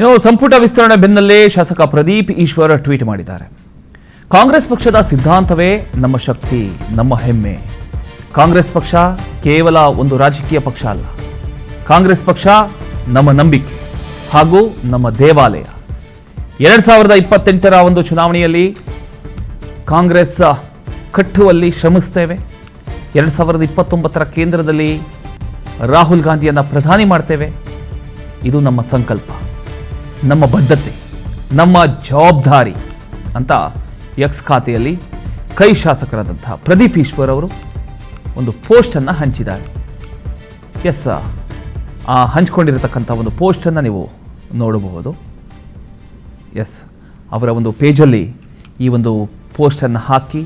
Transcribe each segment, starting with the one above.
ಸಂಪುಟ ವಿಸ್ತರಣೆ ಬೆನ್ನಲ್ಲೇ ಶಾಸಕ ಪ್ರದೀಪ್ ಈಶ್ವರ್ ಟ್ವೀಟ್ ಮಾಡಿದ್ದಾರೆ. ಕಾಂಗ್ರೆಸ್ ಪಕ್ಷದ ಸಿದ್ಧಾಂತವೇ ನಮ್ಮ ಶಕ್ತಿ, ನಮ್ಮ ಹೆಮ್ಮೆ. ಕಾಂಗ್ರೆಸ್ ಪಕ್ಷ ಕೇವಲ ಒಂದು ರಾಜಕೀಯ ಪಕ್ಷ ಅಲ್ಲ. ಕಾಂಗ್ರೆಸ್ ಪಕ್ಷ ನಮ್ಮ ನಂಬಿಕೆ ಹಾಗೂ ನಮ್ಮ ದೇವಾಲಯ. 2028ರ ಒಂದು ಚುನಾವಣೆಯಲ್ಲಿ ಕಾಂಗ್ರೆಸ್ ಕಟ್ಟುವಲ್ಲಿ ಶ್ರಮಿಸ್ತೇವೆ. 2029ರ ಕೇಂದ್ರದಲ್ಲಿ ರಾಹುಲ್ ಗಾಂಧಿಯನ್ನ ಪ್ರಧಾನಿ ಮಾಡ್ತೇವೆ. ಇದು ನಮ್ಮ ಸಂಕಲ್ಪ, ನಮ್ಮ ಬದ್ಧತೆ, ನಮ್ಮ ಜವಾಬ್ದಾರಿ ಅಂತ ಎಕ್ಸ್ ಖಾತೆಯಲ್ಲಿ ಕೈ ಶಾಸಕರಾದಂತಹ ಪ್ರದೀಪ್ ಈಶ್ವರ್ ಅವರು ಒಂದು ಪೋಸ್ಟನ್ನು ಹಂಚಿದ್ದಾರೆ. ಎಸ್, ಆ ಹಂಚಿಕೊಂಡಿರತಕ್ಕಂಥ ಒಂದು ಪೋಸ್ಟನ್ನು ನೀವು ನೋಡಬಹುದು. ಎಸ್, ಅವರ ಒಂದು ಪೇಜಲ್ಲಿ ಈ ಒಂದು ಪೋಸ್ಟನ್ನು ಹಾಕಿ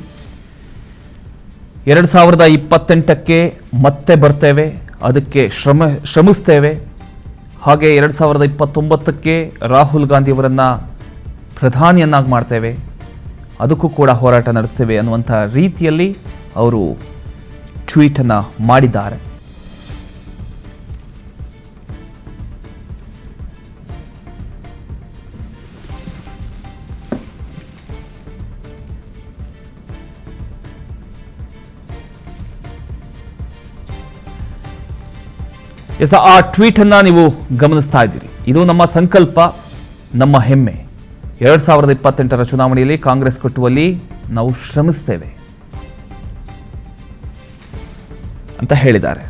2028ಕ್ಕೆ ಮತ್ತೆ ಬರ್ತೇವೆ, ಅದಕ್ಕೆ ಶ್ರಮಿಸ್ತೇವೆ. ಹಾಗೆ 2029ಕ್ಕೆ ರಾಹುಲ್ ಗಾಂಧಿಯವರನ್ನು ಪ್ರಧಾನಿಯನ್ನಾಗಿ ಮಾಡ್ತೇವೆ, ಅದಕ್ಕೂ ಕೂಡ ಹೋರಾಟ ನಡೆಸ್ತೇವೆ ಅನ್ನುವಂಥ ರೀತಿಯಲ್ಲಿ ಅವರು ಟ್ವೀಟನ್ನು ಮಾಡಿದ್ದಾರೆ. ಎಸ್, ಆ ಟ್ವೀಟನ್ನು ನೀವು ಗಮನಿಸ್ತಾ ಇದ್ದೀರಿ. ಇದು ನಮ್ಮ ಸಂಕಲ್ಪ, ನಮ್ಮ ಹೆಮ್ಮೆ. 2028ರ ಚುನಾವಣೆಯಲ್ಲಿ ಕಾಂಗ್ರೆಸ್ ಕಟ್ಟುವಲ್ಲಿ ನಾವು ಶ್ರಮಿಸ್ತೇವೆ ಅಂತ ಹೇಳಿದ್ದಾರೆ.